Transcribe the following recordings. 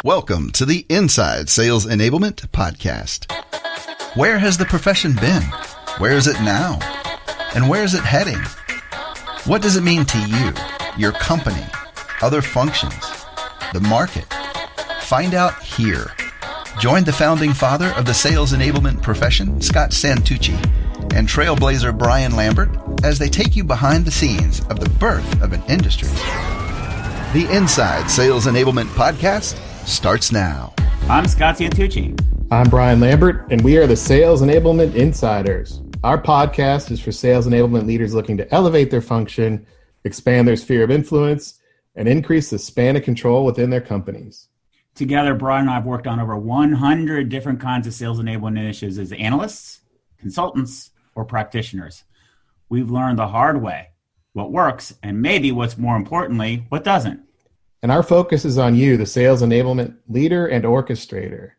Welcome to the Inside Sales Enablement Podcast. Where has the profession been? Where is it now? And where is it heading? What does it mean to you, your company, other functions, the market? Find out here. Join the founding father of the sales enablement profession, Scott Santucci, and trailblazer Brian Lambert as they take you behind the scenes of the birth of an industry. The Inside Sales Enablement Podcast starts now. I'm Scott Santucci. I'm Brian Lambert, and we are the Sales Enablement Insiders. Our podcast is for sales enablement leaders looking to elevate their function, expand their sphere of influence, and increase the span of control within their companies. Together, Brian and I have worked on over 100 different kinds of sales enablement initiatives as analysts, consultants, or practitioners. We've learned the hard way what works, and maybe what's more importantly, what doesn't. And our focus is on you, the sales enablement leader and orchestrator.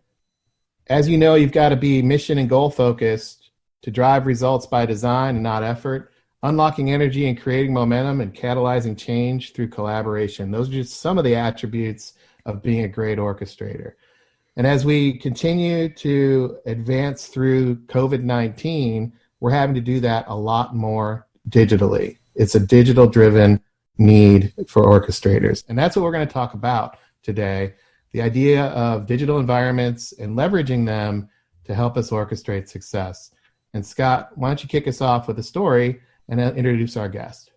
As you know, you've got to be mission and goal focused to drive results by design and not effort, unlocking energy and creating momentum and catalyzing change through collaboration. Those are just some of the attributes of being a great orchestrator. And as we continue to advance through COVID-19, we're having to do that a lot more digitally. It's a digital-driven need for orchestrators. And that's what we're going to talk about today, the idea of digital environments and leveraging them to help us orchestrate success. And Scott, why don't you kick us off with a story and introduce our guest?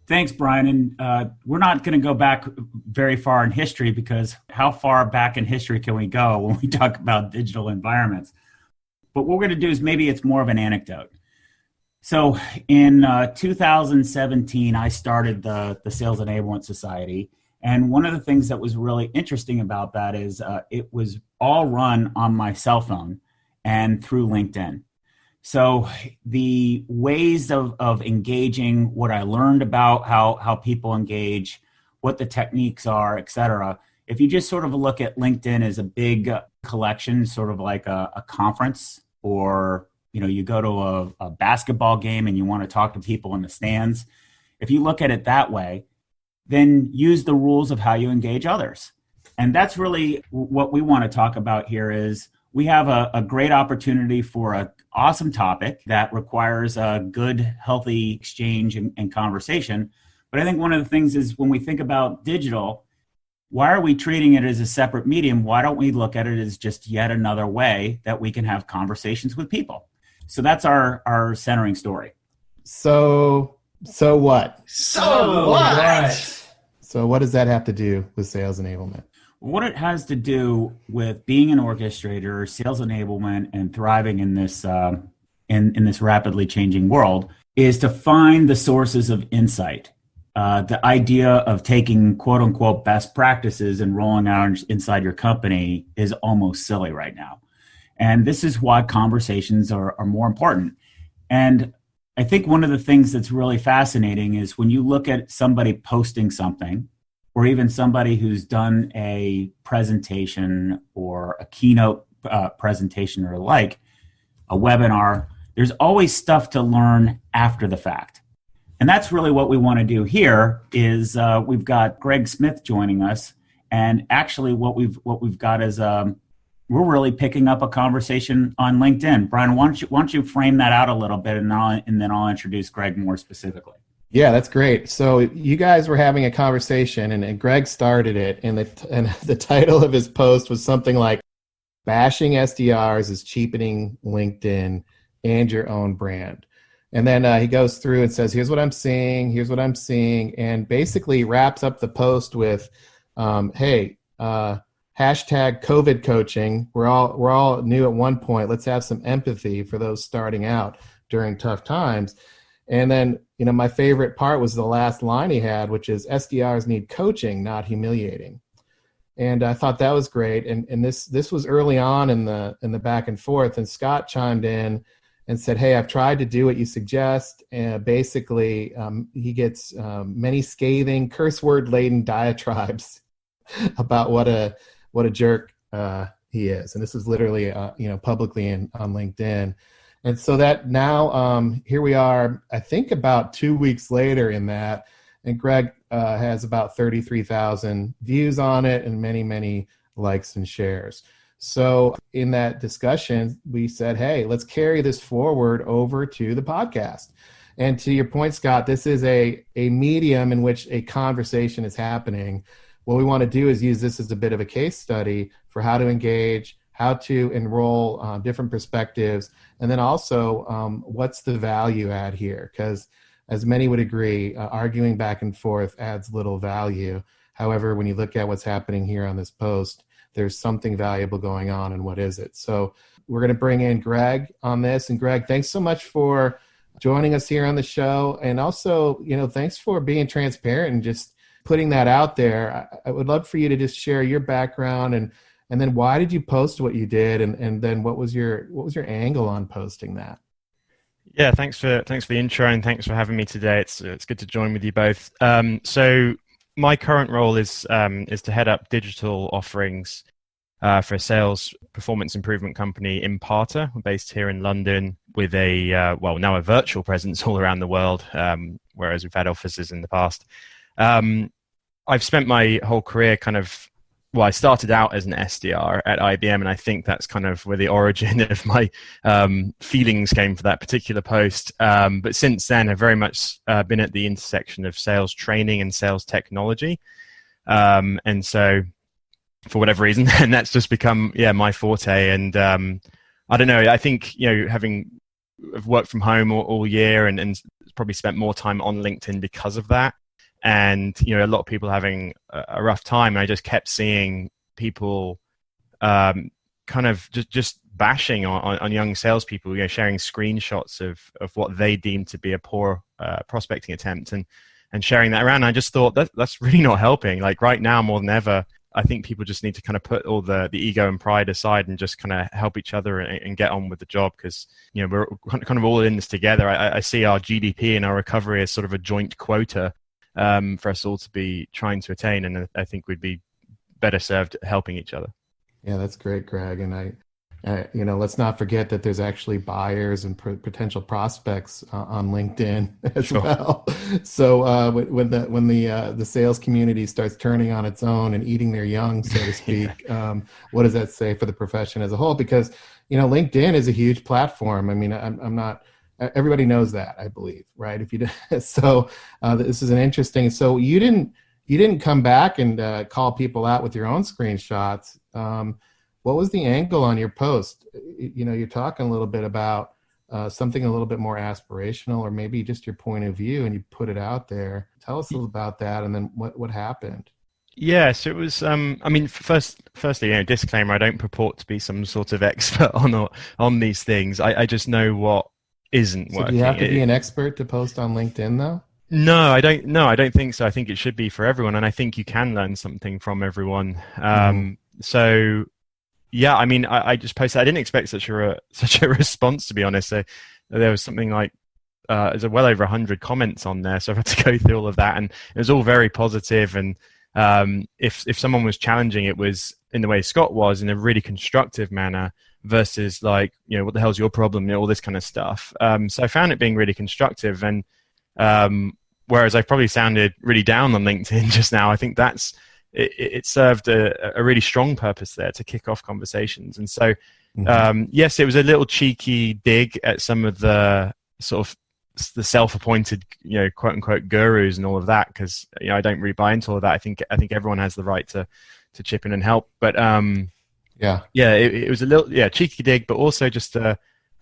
Thanks, Brian. And we're not going to go back very far in history, because how far back in history can we go when we talk about digital environments? But what we're going to do is maybe it's more of an anecdote. So in 2017, I started the Sales Enablement Society. And one of the things that was really interesting about that is it was all run on my cell phone and through LinkedIn. So the ways of engaging, what I learned about how people engage, what the techniques are, et cetera. If you just sort of look at LinkedIn as a big collection, sort of like a conference, or you go to a basketball game and you want to talk to people in the stands. If you look at it that way, then use the rules of how you engage others. And that's really what we want to talk about here. Is we have a great opportunity for an awesome topic that requires a good, healthy exchange and conversation. But I think one of the things is, when we think about digital, why are we treating it as a separate medium? Why don't we look at it as just yet another way that we can have conversations with people? So that's our centering story. So what? So what? So what does that have to do with sales enablement? What it has to do with being an orchestrator, sales enablement, and thriving in this in this rapidly changing world is to find the sources of insight. The idea of taking quote unquote best practices and rolling out inside your company is almost silly right now. And this is why conversations are more important. And I think one of the things that's really fascinating is when you look at somebody posting something, or even somebody who's done a presentation or a keynote presentation or like a webinar, there's always stuff to learn after the fact. And that's really what we want to do here. Is we've got Greg Smith joining us, and actually what we've got is we're really picking up a conversation on LinkedIn. Brian, why don't you frame that out a little bit, and then I'll introduce Greg more specifically. Yeah, that's great. So you guys were having a conversation, and Greg started it, and the title of his post was something like, "Bashing SDRs is cheapening LinkedIn and your own brand." And then he goes through and says, here's what I'm seeing, and basically wraps up the post with, hey, hashtag COVID coaching. We're all new at one point. Let's have some empathy for those starting out during tough times. And then, my favorite part was the last line he had, which is, SDRs need coaching, not humiliating. And I thought that was great. And this was early on in the back and forth. And Scott chimed in and said, hey, I've tried to do what you suggest. And basically, he gets many scathing, curse word laden diatribes about what a jerk he is. And this is literally, publicly on LinkedIn. And so that now, here we are, I think about 2 weeks later in that, and Greg has about 33,000 views on it and many, many likes and shares. So in that discussion, we said, hey, let's carry this forward over to the podcast. And to your point, Scott, this is a medium in which a conversation is happening. What we want to do is use this as a bit of a case study for how to engage, how to enroll different perspectives, and then also what's the value add here? Because as many would agree, arguing back and forth adds little value. However, when you look at what's happening here on this post, there's something valuable going on, and what is it? So we're going to bring in Greg on this. And Greg, thanks so much for joining us here on the show. And also, thanks for being transparent and just putting that out there. I would love for you to just share your background and then why did you post what you did, and then what was your angle on posting that? Yeah, thanks for the intro, and thanks for having me today. It's good to join with you both. So my current role is to head up digital offerings for a sales performance improvement company, Imparter. We're based here in London with now a virtual presence all around the world, whereas we've had offices in the past. I've spent my whole career I started out as an SDR at IBM, and I think that's kind of where the origin of my feelings came for that particular post. But since then, I've very much been at the intersection of sales training and sales technology. And so for whatever reason, and that's just become, my forte. And I don't know, I think, I've worked from home all year and probably spent more time on LinkedIn because of that. And, a lot of people having a rough time. I just kept seeing people kind of just bashing on young salespeople, sharing screenshots of what they deemed to be a poor prospecting attempt and sharing that around. And I just thought that's really not helping. Like right now, more than ever, I think people just need to kind of put all the ego and pride aside and just kind of help each other and get on with the job, because, we're kind of all in this together. I see our GDP and our recovery as sort of a joint quota for us all to be trying to attain, and I think we'd be better served helping each other. Yeah, that's great, Greg. And let's not forget that there's actually buyers and potential prospects on LinkedIn as well. So when the sales community starts turning on its own and eating their young, so to speak, what does that say for the profession as a whole? Because LinkedIn is a huge platform. I mean, I'm not. Everybody knows that, I believe, right? If you so, this is an interesting. So you didn't come back and call people out with your own screenshots. What was the angle on your post? You're talking a little bit about something a little bit more aspirational, or maybe just your point of view, and you put it out there. Tell us a little about that, and then what happened. Yes, it was. Firstly, disclaimer: I don't purport to be some sort of expert on these things. I just know what isn't working. Do you have to be an expert to post on LinkedIn, though? No, I don't. No, I don't think so. I think it should be for everyone, and I think you can learn something from everyone. So, yeah, I mean, I just posted. I didn't expect such a response, to be honest. So there was something like there's well over 100 comments on there, so I've had to go through all of that, and it was all very positive. And if someone was challenging, it was in the way Scott was, in a really constructive manner, versus like, what the hell's your problem, all this kind of stuff. So I found it being really constructive, and whereas I probably sounded really down on LinkedIn just now, I think it served a really strong purpose there to kick off conversations. And so, yes, it was a little cheeky dig at some of the sort of the self-appointed, quote unquote gurus and all of that, because I don't really buy into all of that. I think everyone has the right to chip in and help, but it was a little cheeky dig, but also just a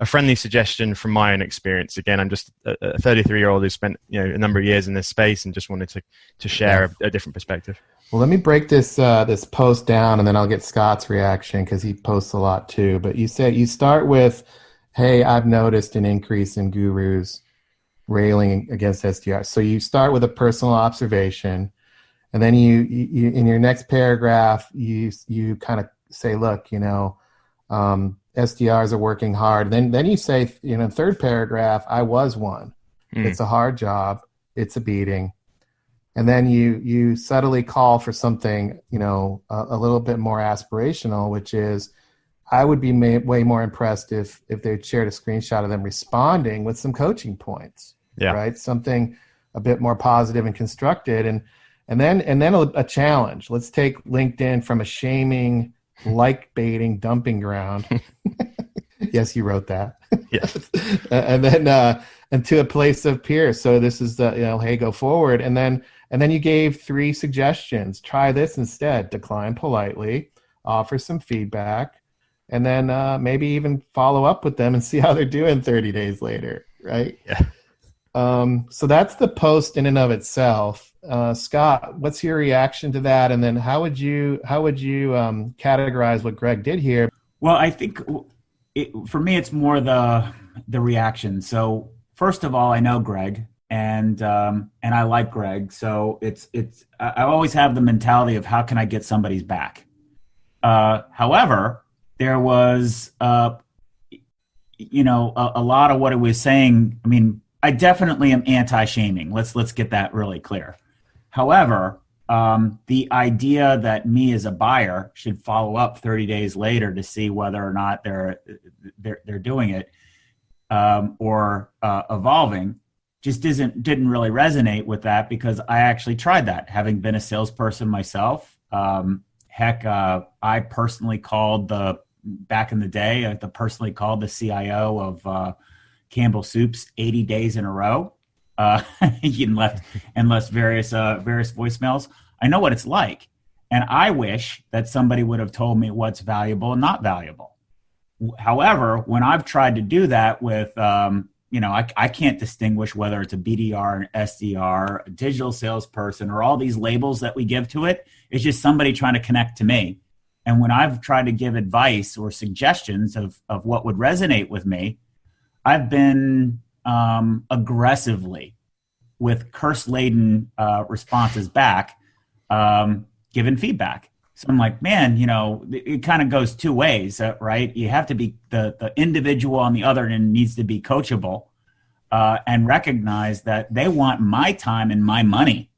friendly suggestion from my own experience. Again, I'm just a 33-year-old who spent a number of years in this space and just wanted to share a different perspective. Well, let me break this post down, and then I'll get Scott's reaction, because he posts a lot too. But you said you start with, "Hey, I've noticed an increase in gurus railing against SDR." So you start with a personal observation, and then you in your next paragraph you kind of say, "Look, SDRs are working hard." Then you say, third paragraph, "I was one. It's a hard job. It's a beating." And then you subtly call for something, a little bit more aspirational, which is, "I would be way more impressed if they'd shared a screenshot of them responding with some coaching points." Yeah. Right? Something a bit more positive and constructed. And then a challenge. Let's take LinkedIn from a shaming, like baiting, dumping ground. Yes, you wrote that. Yes. And then into a place of peers. So this is the, hey, go forward. And then you gave 3 suggestions. Try this instead. Decline politely, offer some feedback, and then maybe even follow up with them and see how they're doing 30 days later, right? Yeah. So that's the post in and of itself. Scott, what's your reaction to that? And then how would you categorize what Greg did here? Well, I think for me, it's more the reaction. So first of all, I know Greg, and I like Greg. So I always have the mentality of how can I get somebody's back. However, there was a lot of what it was saying. I mean, I definitely am anti-shaming. Let's get that really clear. However, the idea that me as a buyer should follow up 30 days later to see whether or not they're doing it or evolving just didn't really resonate with that, because I actually tried that, having been a salesperson myself. I personally called back in the day, I personally called the CIO of Campbell Soups 80 days in a row, and left various voicemails. I know what it's like, and I wish that somebody would have told me what's valuable and not valuable. However, when I've tried to do that with, I can't distinguish whether it's a BDR, an SDR, a digital salesperson, or all these labels that we give to it. It's just somebody trying to connect to me. And when I've tried to give advice or suggestions of what would resonate with me, I've been aggressively, with curse-laden responses back, given feedback. So I'm like, man, it kind of goes 2 ways, right? You have to be the individual on the other end needs to be coachable and recognize that they want my time and my money.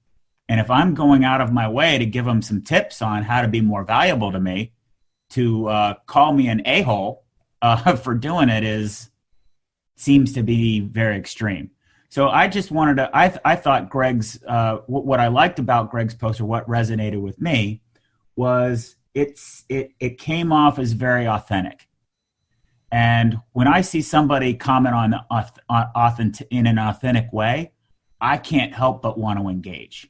And if I'm going out of my way to give them some tips on how to be more valuable to me, to call me an a-hole for doing it seems to be very extreme. So I just wanted to, I thought Greg's, what I liked about Greg's post, or what resonated with me, was it came off as very authentic. And when I see somebody comment in an authentic way, I can't help but want to engage.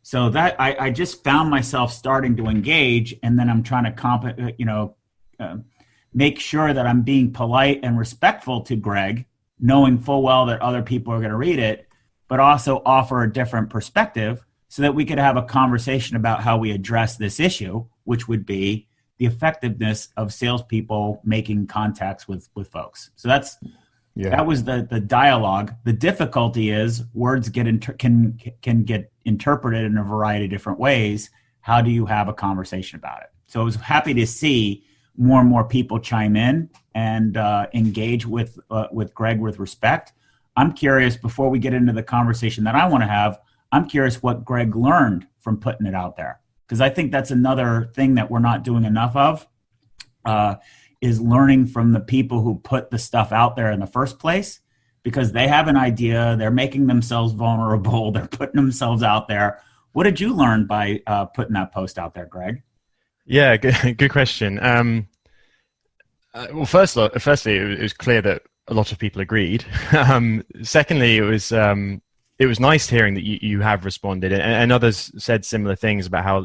So that I just found myself starting to engage, and then I'm trying to make sure that I'm being polite and respectful to Greg, knowing full well that other people are going to read it, but also offer a different perspective so that we could have a conversation about how we address this issue, which would be the effectiveness of salespeople making contacts with folks. So that was the dialogue. The difficulty is words can get interpreted in a variety of different ways. How do you have a conversation about it? So I was happy to see more and more people chime in and engage with Greg with respect. I'm curious, before we get into the conversation that I want to have, I'm curious what Greg learned from putting it out there, because I think that's another thing that we're not doing enough of, is learning from the people who put the stuff out there in the first place, because they have an idea, they're making themselves vulnerable, they're putting themselves out there. What did you learn by putting that post out there, Greg? Yeah, good question. Well, firstly, it was clear that a lot of people agreed. Secondly, it was nice hearing that you have responded, and others said similar things about how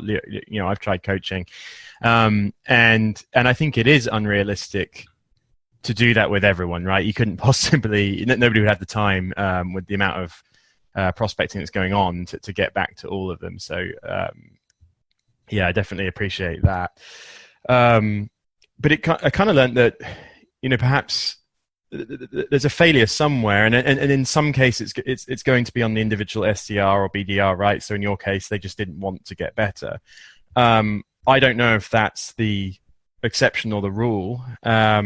I've tried coaching, and I think it is unrealistic to do that with everyone, right? You couldn't possibly, nobody would have the time with the amount of prospecting that's going on to get back to all of them. So yeah, I definitely appreciate that. But I kind of learned that, perhaps there's a failure somewhere, and in some cases it's going to be on the individual SDR or BDR, right? So in your case, they just didn't want to get better. I don't know if that's the exception or the rule. I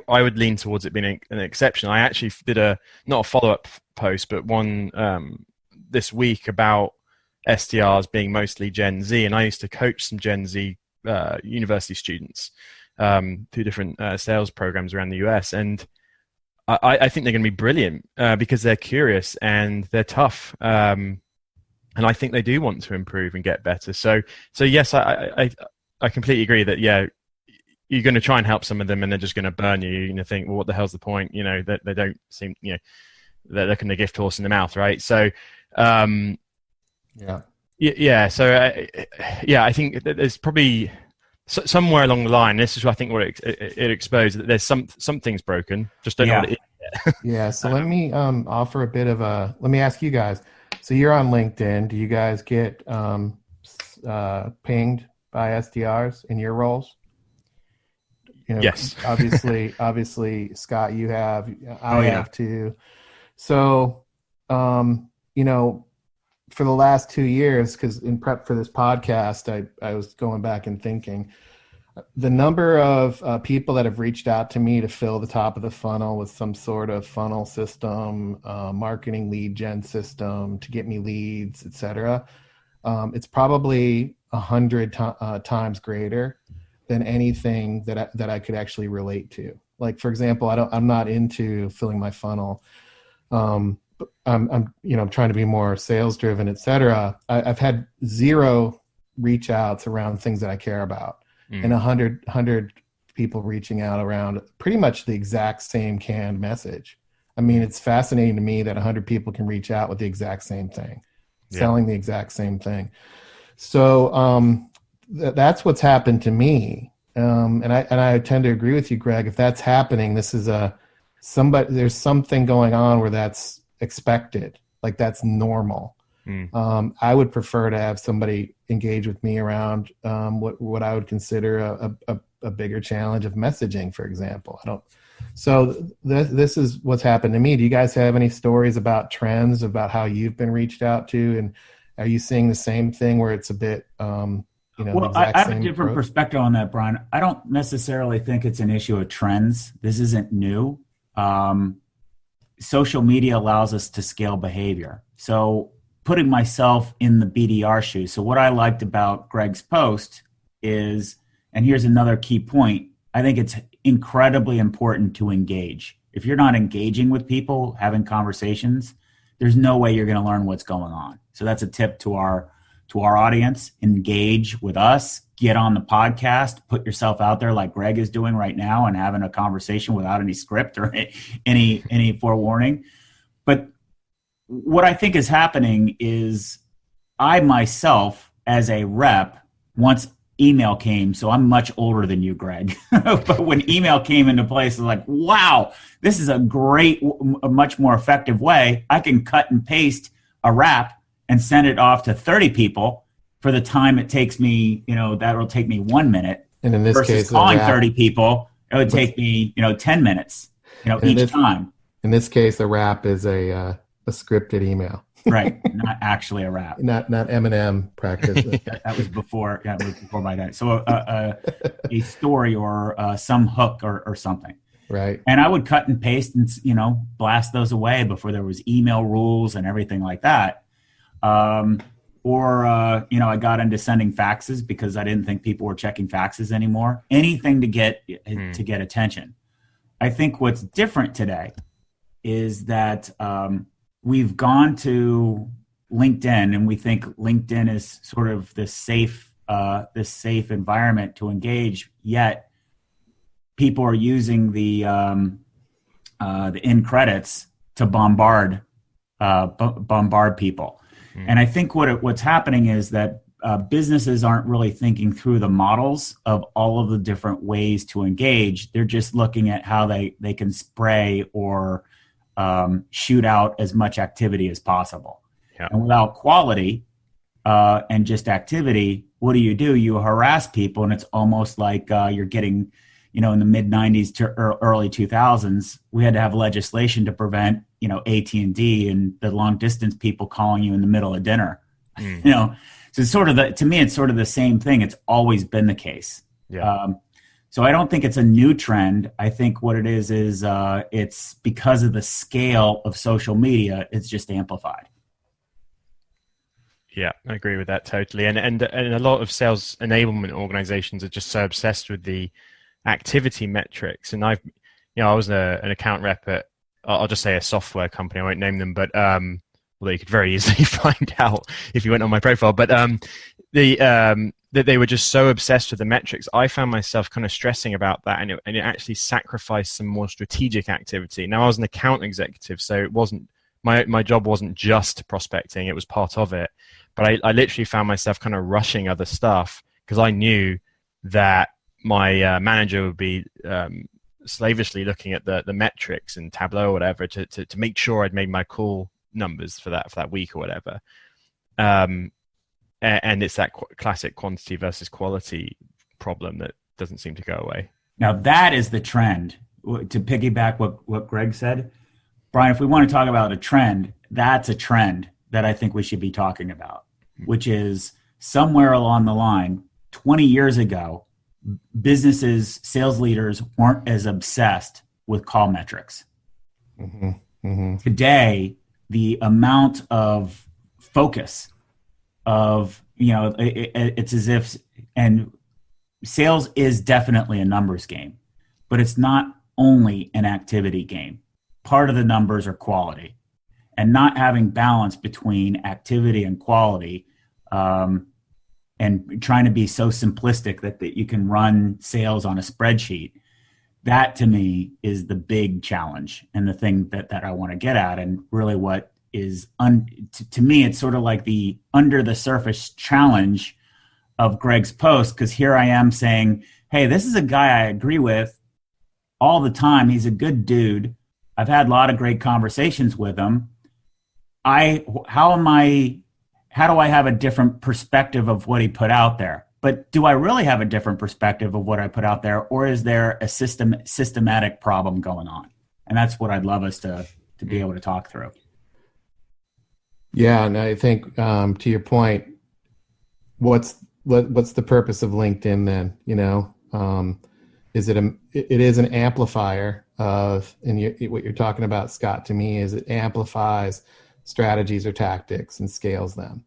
would lean towards it being an exception. I actually did not a follow-up post, but one this week about SDRs being mostly Gen Z, and I used to coach some Gen Z university students through different sales programs around the US, and I think they're going to be brilliant because they're curious and they're tough. and I think they do want to improve and get better. So yes, I completely agree that you're going to try and help some of them, and they're just going to burn you. You're going to think, well, what the hell's the point? That they don't seem, they're looking a gift horse in the mouth, right? So, yeah. So, I think that there's probably somewhere along the line. This is, I think, what it exposed, that there's something's broken. Just don't know what it is. Yeah. So let me offer a bit of let me ask you guys. So you're on LinkedIn. Do you guys get pinged by SDRs in your roles? Yes. obviously, Scott, you have. I have too. So, for the last 2 years, because in prep for this podcast, I was going back and thinking, the number of people that have reached out to me to fill the top of the funnel with some sort of funnel system, marketing lead gen system to get me leads, etc. It's probably 100 times greater than anything that I could actually relate to. Like, for example, I'm not into filling my funnel. I'm trying to be more sales driven, etc. I've had 0 reach outs around things that I care about, and 100 people reaching out around pretty much the exact same canned message. I mean, it's fascinating to me that 100 people can reach out with the exact same thing, selling the exact same thing. So that's what's happened to me, and I tend to agree with you, Greg. If that's happening, this is there's something going on where that's expected, like that's normal. I would prefer to have somebody engage with me around what I would consider a bigger challenge of messaging, for example. This is what's happened to me. Do you guys have any stories about trends, about how you've been reached out to, and are you seeing the same thing where it's a bit well, I have a different perspective on that, Brian. I don't necessarily think it's an issue of trends. This isn't new. Social media allows us to scale behavior. So putting myself in the BDR shoes. So what I liked about Greg's post is, and here's another key point, I think it's incredibly important to engage. If you're not engaging with people, having conversations, there's no way you're going to learn what's going on. So that's a tip to our audience. Engage with us, get on the podcast, put yourself out there like Greg is doing right now and having a conversation without any script or any forewarning. But what I think is happening is I myself, as a rep, once email came, so I'm much older than you, Greg, but when email came into place, I was like, wow, this is a much more effective way. I can cut and paste a rap and send it off to 30 people for the time it takes me, that'll take me 1 minute. And in this versus case, calling 30 people, it would take me, 10 minutes, each time. In this case, a rap is a scripted email. Right. Not actually a rap. Not Eminem practice. That was before my day. So a story or some hook or something. Right. And I would cut and paste and, blast those away before there was email rules and everything like that. I got into sending faxes because I didn't think people were checking faxes anymore. Anything to get attention. I think what's different today is that we've gone to LinkedIn, and we think LinkedIn is sort of this safe environment to engage. Yet people are using the in credits to bombard people. And I think what's happening is that businesses aren't really thinking through the models of all of the different ways to engage. They're just looking at how they can spray or shoot out as much activity as possible. Yeah. And without quality and just activity, what do? You harass people, and it's almost like you're getting, in the mid 90s to early 2000s, we had to have legislation to prevent, AT&T and the long distance people calling you in the middle of dinner. So it's to me, it's sort of the same thing. It's always been the case. Yeah. So I don't think it's a new trend. I think what it is it's because of the scale of social media, it's just amplified. Yeah, I agree with that totally. And a lot of sales enablement organizations are just so obsessed with the activity metrics. And I was an account rep at, I'll just say a software company, I won't name them, but although you could very easily find out if you went on my profile. But that they were just so obsessed with the metrics. I found myself kind of stressing about that, and it actually sacrificed some more strategic activity. Now, I was an account executive, so it wasn't my job wasn't just prospecting; it was part of it. But I literally found myself kind of rushing other stuff because I knew that my manager would be slavishly looking at the metrics and Tableau or whatever to make sure I'd made my call numbers for that week or whatever. And it's that classic quantity versus quality problem that doesn't seem to go away. Now that is the trend. To piggyback what Greg said, Brian, if we want to talk about a trend, that's a trend that I think we should be talking about, which is somewhere along the line, 20 years ago, businesses, sales leaders weren't as obsessed with call metrics. Mm-hmm. Mm-hmm. Today, the amount of focus of, it's as if, and sales is definitely a numbers game, but it's not only an activity game. Part of the numbers are quality, and not having balance between activity and quality, and trying to be so simplistic that you can run sales on a spreadsheet. That to me is the big challenge and the thing that I want to get at, and really what is to me, it's sort of like the under the surface challenge of Greg's post, because here I am saying, hey, this is a guy I agree with all the time. He's a good dude. I've had a lot of great conversations with him. How do I have a different perspective of what he put out there? But do I really have a different perspective of what I put out there, or is there a systematic problem going on? And that's what I'd love us to be able to talk through. Yeah, and I think to your point, what's the purpose of LinkedIn then? It is an amplifier of, and what you're talking about, Scott, to me is it amplifies strategies or tactics and scales them.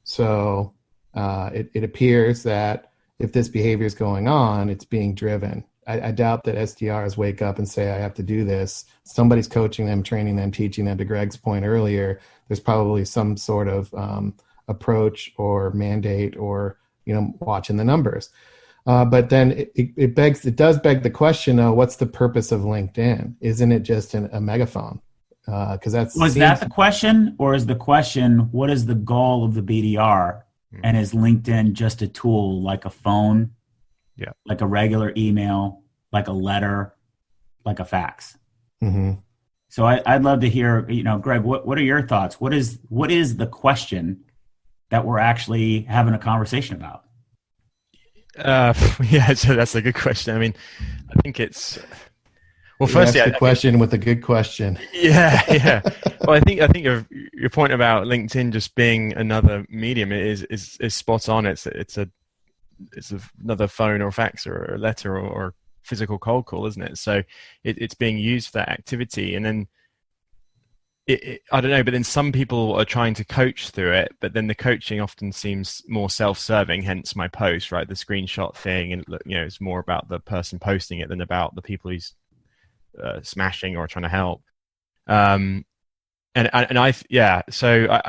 So it appears that if this behavior is going on, it's being driven. I doubt that SDRs wake up and say, I have to do this. Somebody's coaching them, training them, teaching them. To Greg's point earlier, there's probably some sort of approach or mandate or, watching the numbers. But then it does beg the question, what's the purpose of LinkedIn? Isn't it just a megaphone? Because that the question, or is the question, what is the goal of the BDR? And is LinkedIn just a tool like a phone, like a regular email, like a letter, like a fax? Mm-hmm. So I'd love to hear, Greg, what are your thoughts? What is the question that we're actually having a conversation about? So that's a good question. I mean, I think it's, well, firstly, the question with a good question. Yeah. Well, I think your point about LinkedIn just being another medium is spot on. It's another phone or fax or a letter or physical cold call, isn't it? So it's being used for that activity, and then I don't know. But then some people are trying to coach through it, but then the coaching often seems more self-serving. Hence my post, right? The screenshot thing, and it's more about the person posting it than about the people who's smashing or trying to help. So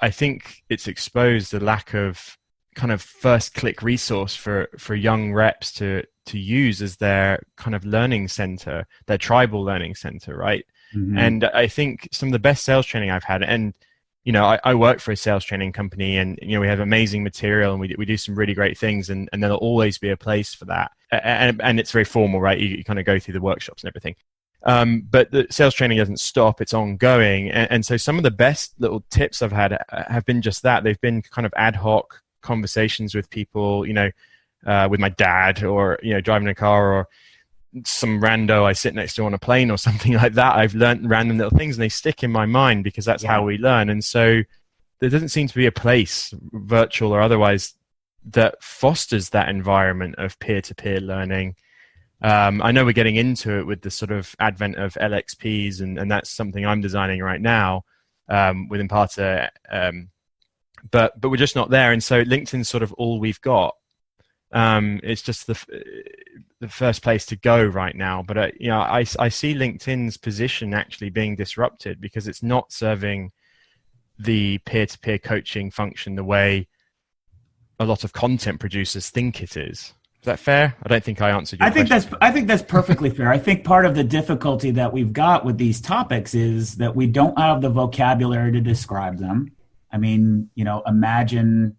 I think it's exposed the lack of kind of first click resource for young reps to use as their kind of learning center, their tribal learning center, right? Mm-hmm. And I think some of the best sales training I've had, and I work for a sales training company, and we have amazing material, and we do some really great things, and there'll always be a place for that, and it's very formal, right? You kind of go through the workshops and everything. But the sales training doesn't stop, it's ongoing. And so some of the best little tips I've had have been just that. They've been kind of ad hoc conversations with people, with my dad, or, driving a car, or some rando I sit next to on a plane or something like that. I've learned random little things, and they stick in my mind because that's how we learn. And so there doesn't seem to be a place, virtual or otherwise, that fosters that environment of peer-to-peer learning. I know we're getting into it with the sort of advent of LXPs, and that's something I'm designing right now with Impata, but we're just not there. And so LinkedIn's sort of all we've got. It's just the first place to go right now. But I see LinkedIn's position actually being disrupted because it's not serving the peer-to-peer coaching function the way a lot of content producers think it is. Is that fair? I don't think I answered your question. I think that's perfectly fair. I think part of the difficulty that we've got with these topics is that we don't have the vocabulary to describe them. I mean, imagine,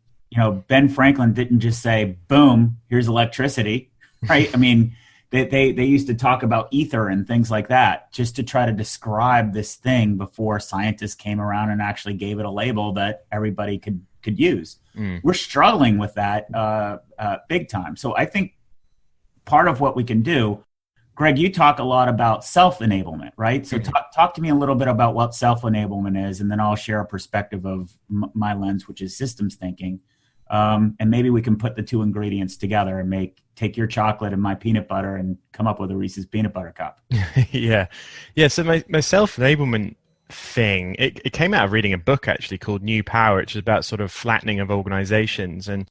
Ben Franklin didn't just say, boom, here's electricity, right? I mean, they used to talk about ether and things like that just to try to describe this thing before scientists came around and actually gave it a label that everybody could use. We're struggling with that big time. So I think part of what we can do, Greg, you talk a lot about self-enablement, right? So talk to me a little bit about what self-enablement is, and then I'll share a perspective of my lens, which is systems thinking. And maybe we can put the two ingredients together and take your chocolate and my peanut butter and come up with a Reese's peanut butter cup. Yeah. So my self-enablement thing, it came out of reading a book actually called New Power, which is about sort of flattening of organizations, and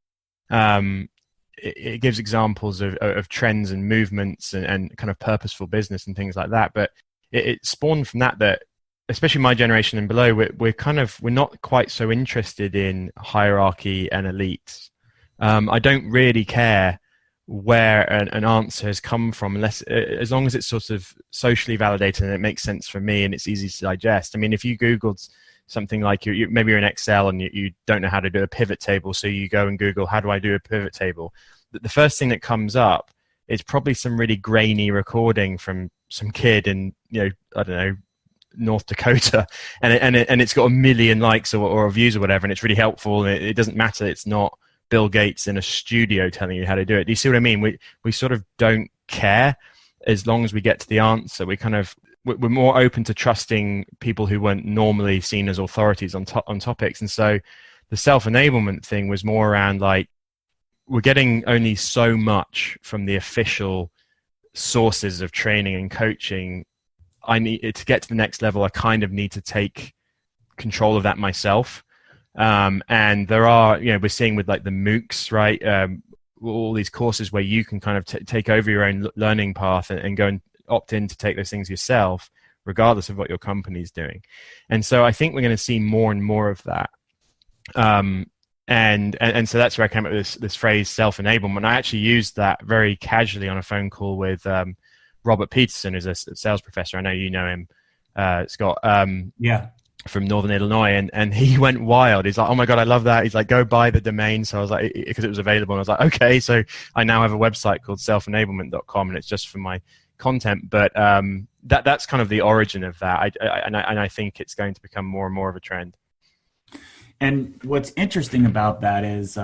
it gives examples of trends and movements and kind of purposeful business and things like that. But it spawned from that especially my generation and below, we're not quite so interested in hierarchy and elites. I don't really care where an answer has come from, as long as it's sort of socially validated and it makes sense for me and it's easy to digest. I mean, if you Googled something like maybe you're in Excel and you don't know how to do a pivot table, so you go and Google, how do I do a pivot table? The first thing that comes up is probably some really grainy recording from some kid in, I don't know, North Dakota, and it's got 1 million likes or views or whatever, and it's really helpful. And it doesn't matter. It's not Bill Gates in a studio telling you how to do it. Do you see what I mean? We sort of don't care as long as we get to the answer. We're more open to trusting people who weren't normally seen as authorities on topics. And so the self-enablement thing was more around like, we're getting only so much from the official sources of training and coaching. I need to get to the next level. I kind of need to take control of that myself. And there are, we're seeing with like the MOOCs, right? All these courses where you can kind of take over your own learning path and go and opt in to take those things yourself, regardless of what your company's doing. And so I think we're going to see more and more of that. And so that's where I came up with this phrase self-enablement. I actually used that very casually on a phone call with Robert Peterson, who's a sales professor. I know you know him, Scott. From Northern Illinois, and he went wild. He's like, oh my God, I love that. He's like, go buy the domain. So I was like, because it was available. And I was like, okay. So I now have a website called selfenablement.com, and it's just for my content. But that's kind of the origin of that. And I think it's going to become more and more of a trend. And what's interesting about that is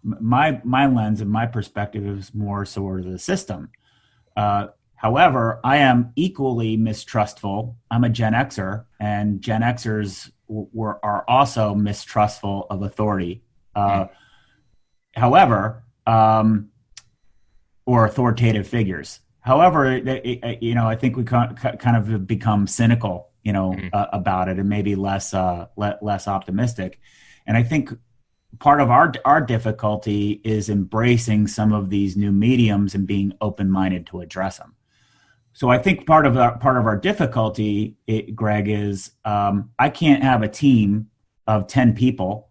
my lens and my perspective is more sort of the system. However, I am equally mistrustful. I'm a Gen Xer, and Gen Xers are also mistrustful of authority. However, or authoritative figures. However, I think we kind of have become cynical, about it, and maybe less optimistic. And I think part of our difficulty is embracing some of these new mediums and being open-minded to address them. So I think part of our difficulty, Greg, is I can't have a team of 10 people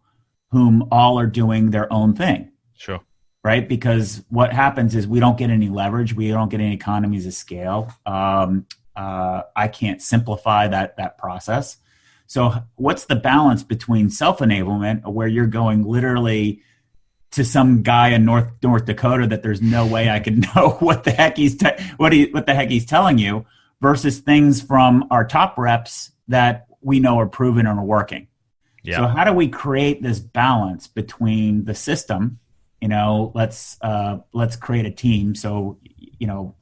whom all are doing their own thing. Sure. Right? Because what happens is we don't get any leverage. We don't get any economies of scale. I can't simplify that process. So what's the balance between self-enablement, where you're going literally to some guy in North Dakota that there's no way I can know what the heck he's telling you, versus things from our top reps that we know are proven and are working. Yeah. So how do we create this balance between the system? Let's create a team. So,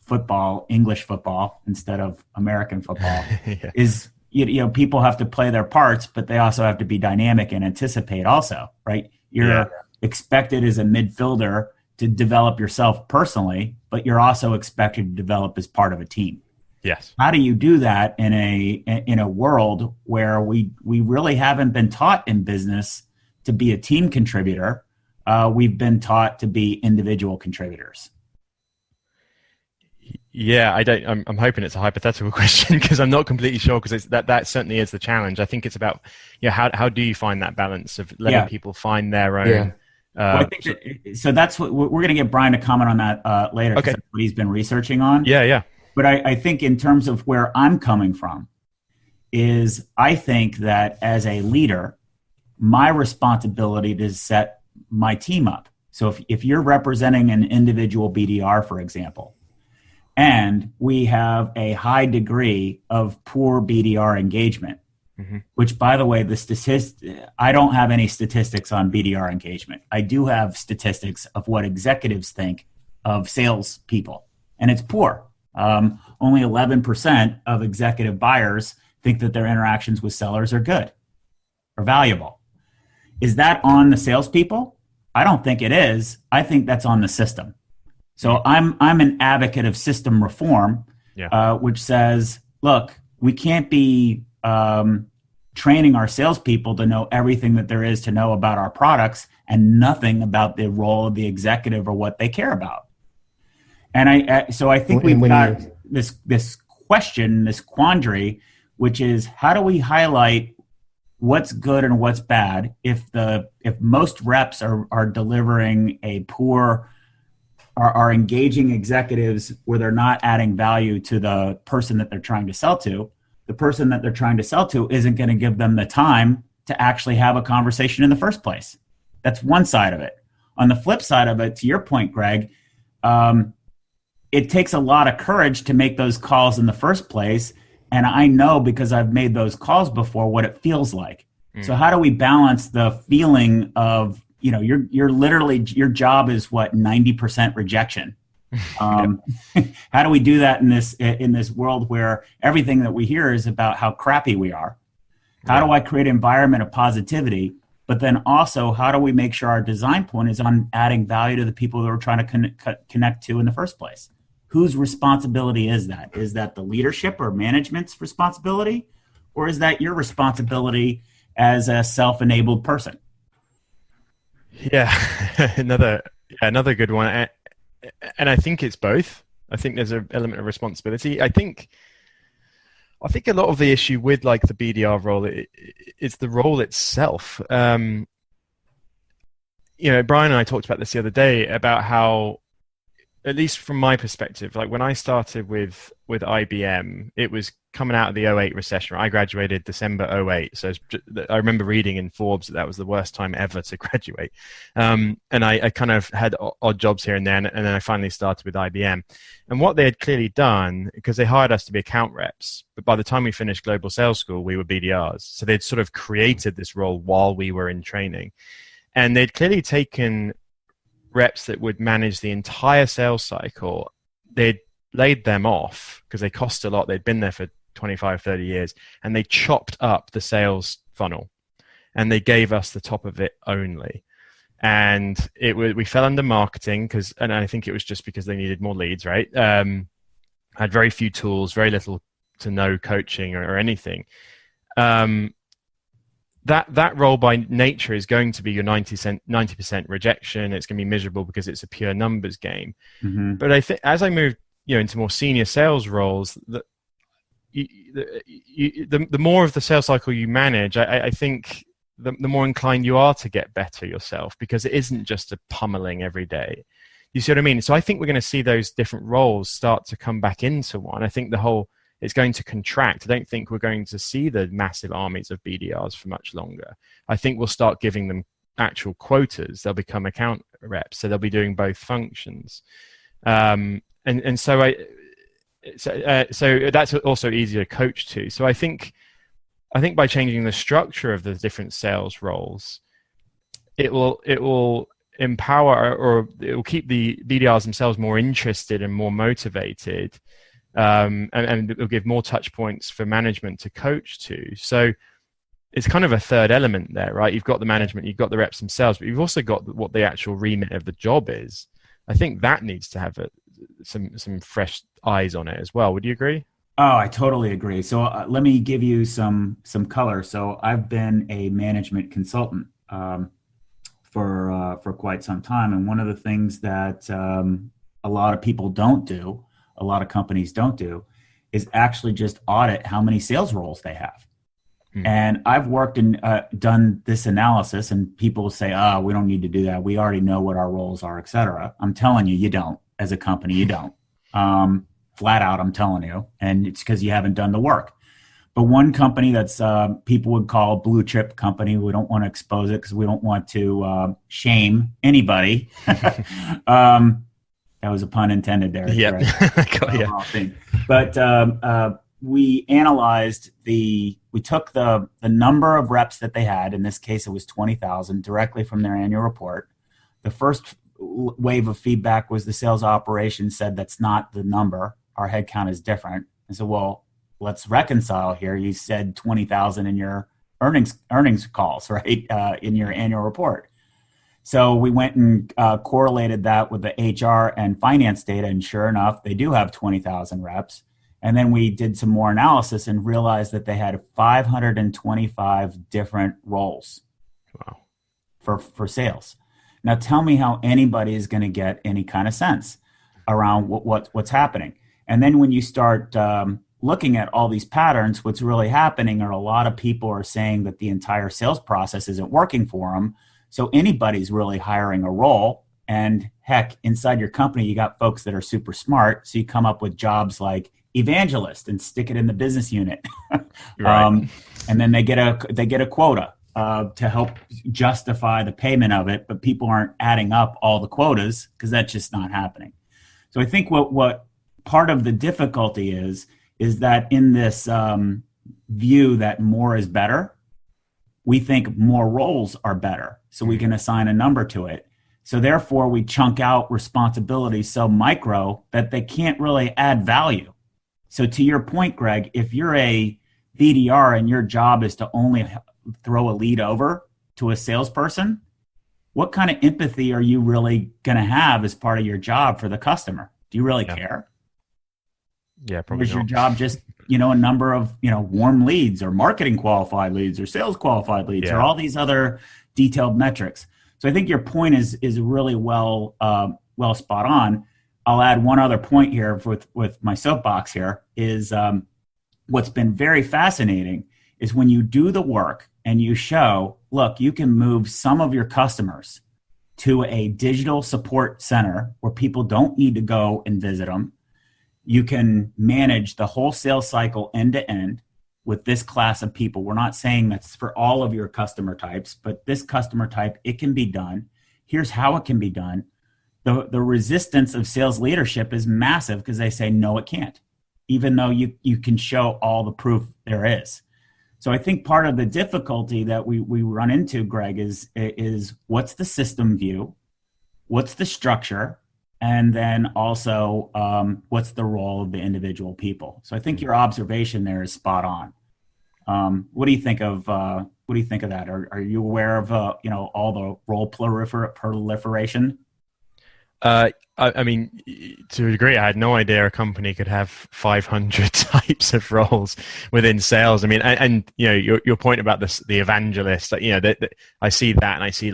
football, English football instead of American football yeah. is, people have to play their parts, but they also have to be dynamic and anticipate also, right? You're expected as a midfielder to develop yourself personally, but you're also expected to develop as part of a team. Yes. How do you do that in a world where we really haven't been taught in business to be a team contributor? We've been taught to be individual contributors. Yeah, I don't. I'm hoping it's a hypothetical question because I'm not completely sure because that certainly is the challenge. I think it's about how do you find that balance of letting people find their own. Yeah. Well, I think so. That's what we're going to get Brian to comment on that later because that's what he's been researching on. Yeah. But I think in terms of where I'm coming from is I think that as a leader, my responsibility is to set my team up. So if you're representing an individual BDR, for example, and we have a high degree of poor BDR engagement, which, by the way, I don't have any statistics on BDR engagement. I do have statistics of what executives think of sales people, and it's poor. Only 11% of executive buyers think that their interactions with sellers are good or valuable. Is that on the salespeople? I don't think it is. I think that's on the system. So I'm an advocate of system reform, which says, look, we can't be training our salespeople to know everything that there is to know about our products and nothing about the role of the executive or what they care about. And I think we've got this question, this quandary, which is how do we highlight what's good and what's bad if most reps are delivering a poor are engaging executives where they're not adding value to the person that they're trying to sell to. The person that they're trying to sell to isn't going to give them the time to actually have a conversation in the first place. That's one side of it. On the flip side of it, to your point, Greg, it takes a lot of courage to make those calls in the first place. And I know because I've made those calls before what it feels like. So how do we balance the feeling of, you're literally, your job is 90% rejection. How do we do that in this world where everything that we hear is about how crappy we are? How do I create an environment of positivity? But then also, how do we make sure our design point is on adding value to the people that we're trying to connect to in the first place? Whose responsibility is that? Is that the leadership or management's responsibility? Or is that your responsibility as a self-enabled person? Yeah, another good one. And I think it's both. I think there's an element of responsibility. I think a lot of the issue with like the BDR role is the role itself. Brian and I talked about this the other day about how, at least from my perspective, like when I started with IBM, it was coming out of the '08 recession. I graduated December '08, so I remember reading in Forbes that was the worst time ever to graduate. And I kind of had odd jobs here and there, and then I finally started with IBM. And what they had clearly done, because they hired us to be account reps, but by the time we finished Global Sales School, we were BDRs. So they'd sort of created this role while we were in training. And they'd clearly taken reps that would manage the entire sales cycle. They'd laid them off because they cost a lot. They'd been there for 25, 30 years, and they chopped up the sales funnel and they gave us the top of it only. And we fell under marketing and I think it was just because they needed more leads, right? Had very few tools, very little to no coaching or anything. That role by nature is going to be your 90% rejection. It's going to be miserable because it's a pure numbers game. But I think as I moved, into more senior sales roles, the more of the sales cycle you manage, I think the more inclined you are to get better yourself, because it isn't just a pummeling every day. You see what I mean? So I think we're going to see those different roles start to come back into one. I think it's going to contract. I don't think we're going to see the massive armies of BDRs for much longer. I think we'll start giving them actual quotas. They'll become account reps, so they'll be doing both functions. So that's also easier to coach to. So I think by changing the structure of the different sales roles, it will empower, or it will keep the BDRs themselves more interested and more motivated. And it'll give more touch points for management to coach to. So it's kind of a third element there, right? You've got the management, you've got the reps themselves, but you've also got what the actual remit of the job is. I think that needs to have some fresh eyes on it as well. Would you agree? Oh, I totally agree. So let me give you some color. So I've been a management consultant for quite some time, and one of the things that a lot of people don't do a lot of companies don't do, is actually just audit how many sales roles they have. And I've worked and done this analysis, and people will say, "Oh, we don't need to do that. We already know what our roles are, et cetera." I'm telling you, you don't. As a company, you don't. Flat out, I'm telling you. And it's because you haven't done the work. But one company that's people would call a blue chip company, we don't want to expose it because we don't want to shame anybody. That was a pun intended there. Yeah. But we analyzed we took the number of reps that they had. In this case, it was 20,000 directly from their annual report. The first wave of feedback was the sales operation said, that's not the number. Our headcount is different. And so, well, let's reconcile here. You said 20,000 in your earnings calls, right? In your annual report. So we went and correlated that with the HR and finance data. And sure enough, they do have 20,000 reps. And then we did some more analysis and realized that they had 525 different roles. Wow. For sales. Now tell me how anybody is going to get any kind of sense around what's happening. And then when you start looking at all these patterns, what's really happening are a lot of people are saying that the entire sales process isn't working for them. So anybody's really hiring a role. And heck, inside your company, you got folks that are super smart. So you come up with jobs like evangelist and stick it in the business unit. Right. And then they get a quota to help justify the payment of it. But people aren't adding up all the quotas because that's just not happening. So I think what part of the difficulty is that in this view that more is better, we think more roles are better. So we can assign a number to it. So therefore, we chunk out responsibilities so micro that they can't really add value. So to your point, Greg, if you're a BDR and your job is to only throw a lead over to a salesperson, what kind of empathy are you really going to have as part of your job for the customer? Do you really care? Yeah, probably Is your not. job just, a number of, warm leads or marketing qualified leads or sales qualified leads or all these other detailed metrics? So I think your point is really well spot on. I'll add one other point here with my soapbox here is what's been very fascinating is when you do the work and you show, look, you can move some of your customers to a digital support center where people don't need to go and visit them. You can manage the whole sales cycle end to end with this class of people. We're not saying that's for all of your customer types, but this customer type, it can be done. Here's how it can be done. The resistance of sales leadership is massive because they say, no, it can't, even though you can show all the proof there is. So I think part of the difficulty that we run into, Greg, is what's the system view? What's the structure? And then also, what's the role of the individual people? So I think your observation there is spot on. What do you think of that? Are you aware of all the role proliferation? I mean, to a degree, I had no idea a company could have 500 types of roles within sales. I mean, and your point about the evangelist, I see that, and I see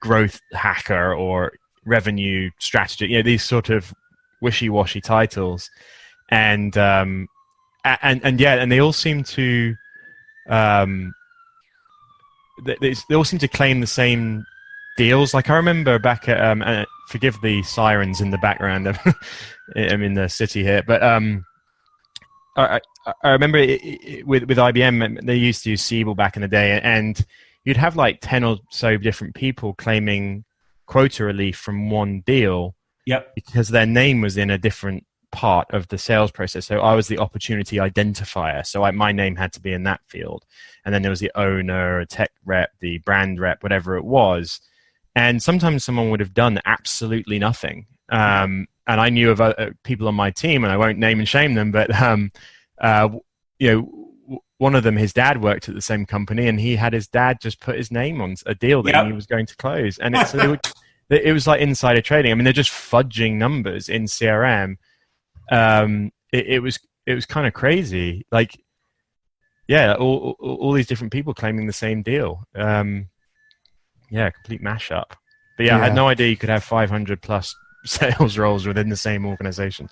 growth hacker or revenue strategy, these sort of wishy-washy titles, and they all seem to they all seem to claim the same deals. Like I remember back at forgive the sirens in the background. I'm in the city here, but I remember with IBM, they used to use Siebel back in the day, and you'd have like 10 or so different people claiming quota relief from one deal. Yep. Because their name was in a different part of the sales process. So I was the opportunity identifier. So my name had to be in that field. And then there was the owner, a tech rep, the brand rep, whatever it was. And sometimes someone would have done absolutely nothing. And I knew of people on my team, and I won't name and shame them, but one of them, his dad worked at the same company, and he had his dad just put his name on a deal that he was going to close. And it was like insider trading. I mean, they're just fudging numbers in CRM. It was kind of crazy. Like, all these different people claiming the same deal. Complete mashup. But I had no idea you could have 500 plus sales roles within the same organization.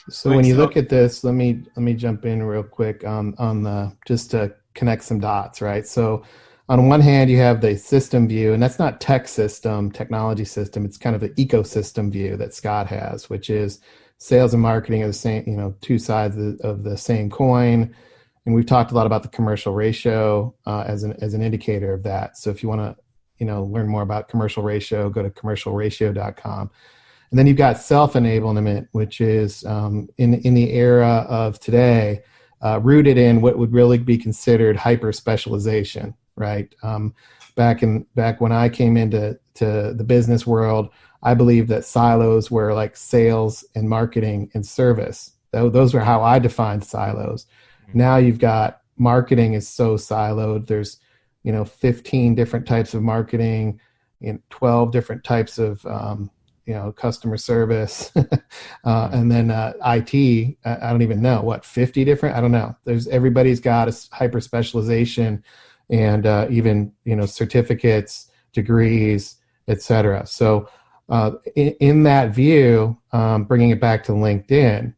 So when you look at this, let me jump in real quick on the just to connect some dots, right? So on one hand, you have the system view, and that's not technology system. It's kind of an ecosystem view that Scott has, which is sales and marketing are the same, two sides of the same coin. And we've talked a lot about the commercial ratio as an indicator of that. So if you want to, learn more about commercial ratio, go to commercialratio.com. And then you've got self-enablement, which is in the era of today, rooted in what would really be considered hyper-specialization, right? Back when I came into the business world, I believe that silos were like sales and marketing and service. Those were how I defined silos. Now you've got marketing is so siloed. There's 15 different types of marketing, 12 different types of customer service, and then IT. I don't even know 50 different. I don't know. Everybody's got a hyper specialization, and even certificates, degrees, etc. So in that view, bringing it back to LinkedIn,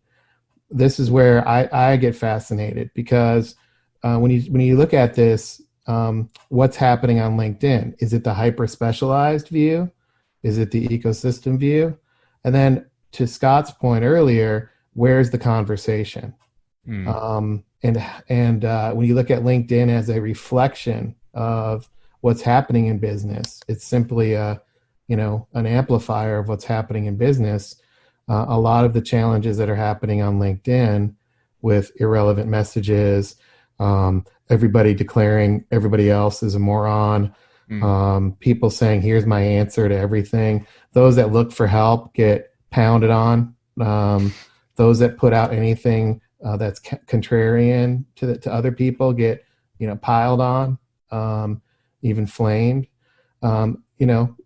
this is where I get fascinated, because when you look at this, what's happening on LinkedIn? Is it the hyper specialized view? Is it the ecosystem view? And then to Scott's point earlier, where's the conversation? And when you look at LinkedIn as a reflection of what's happening in business, it's simply an amplifier of what's happening in business. A lot of the challenges that are happening on LinkedIn with irrelevant messages, everybody declaring everybody else is a moron, people saying, here's my answer to everything. Those that look for help get pounded on. Those that put out anything that's contrarian to other people get, piled on, even flamed. I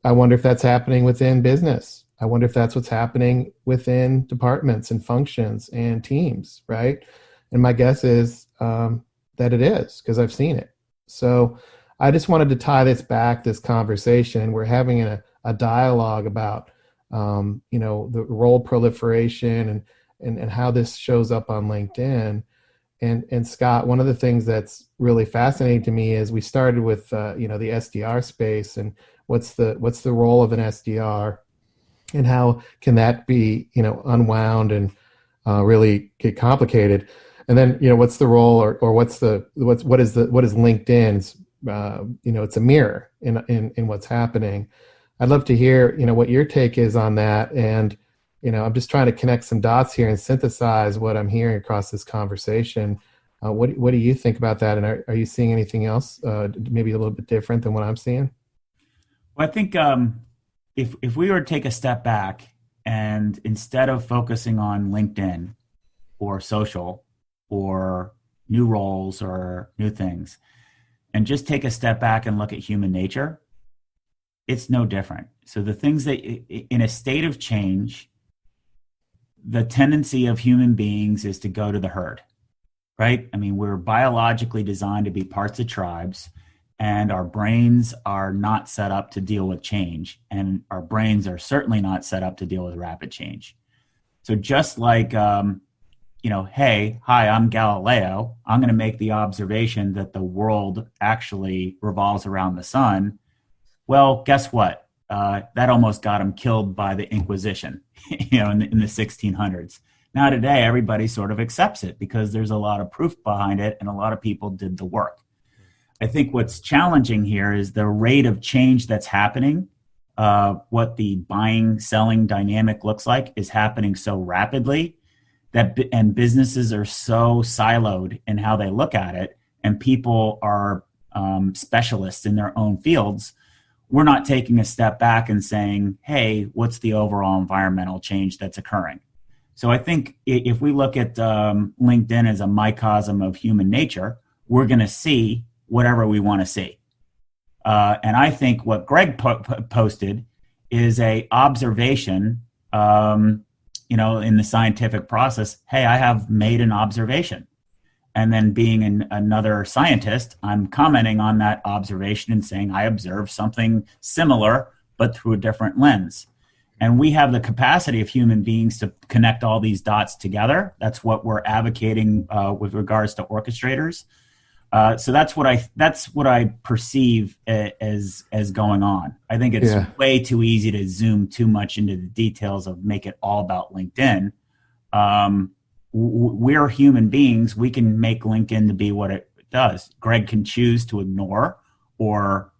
wonder if that's happening within business. I wonder if that's what's happening within departments and functions and teams, right? And my guess is that it is, because I've seen it. So I just wanted to tie this conversation. We're having a dialogue about, the role proliferation and how this shows up on LinkedIn. And Scott, one of the things that's really fascinating to me is we started with, the SDR space, and what's the role of an SDR, and how can that be, unwound and really get complicated. And then, what's the role, or what is LinkedIn's, it's a mirror in what's happening. I'd love to hear, what your take is on that. And, I'm just trying to connect some dots here and synthesize what I'm hearing across this conversation. What do you think about that? And are you seeing anything else, maybe a little bit different than what I'm seeing? Well, I think if we were to take a step back, and instead of focusing on LinkedIn or social or new roles or new things, and just take a step back and look at human nature, it's no different. So the things that in a state of change, the tendency of human beings is to go to the herd, right? I mean, we're biologically designed to be parts of tribes, and our brains are not set up to deal with change. And our brains are certainly not set up to deal with rapid change. So just like, hey, hi, I'm Galileo. I'm going to make the observation that the world actually revolves around the sun. Well, guess what? That almost got him killed by the Inquisition, in the 1600s. Now today, everybody sort of accepts it because there's a lot of proof behind it, and a lot of people did the work. I think what's challenging here is the rate of change that's happening. What the buying, selling dynamic looks like is happening so rapidly and businesses are so siloed in how they look at it, and people are specialists in their own fields. We're not taking a step back and saying, hey, what's the overall environmental change that's occurring? So I think if we look at LinkedIn as a microcosm of human nature, we're going to see whatever we want to see. And I think what Greg posted is a observation, in the scientific process. Hey, I have made an observation. And then being another scientist, I'm commenting on that observation and saying I observed something similar, but through a different lens. And we have the capacity of human beings to connect all these dots together. That's what we're advocating with regards to orchestrators. So that's what I perceive as going on. I think it's way too easy to zoom too much into the details of make it all about LinkedIn. We're human beings. We can make LinkedIn to be what it does. Greg can choose to ignore or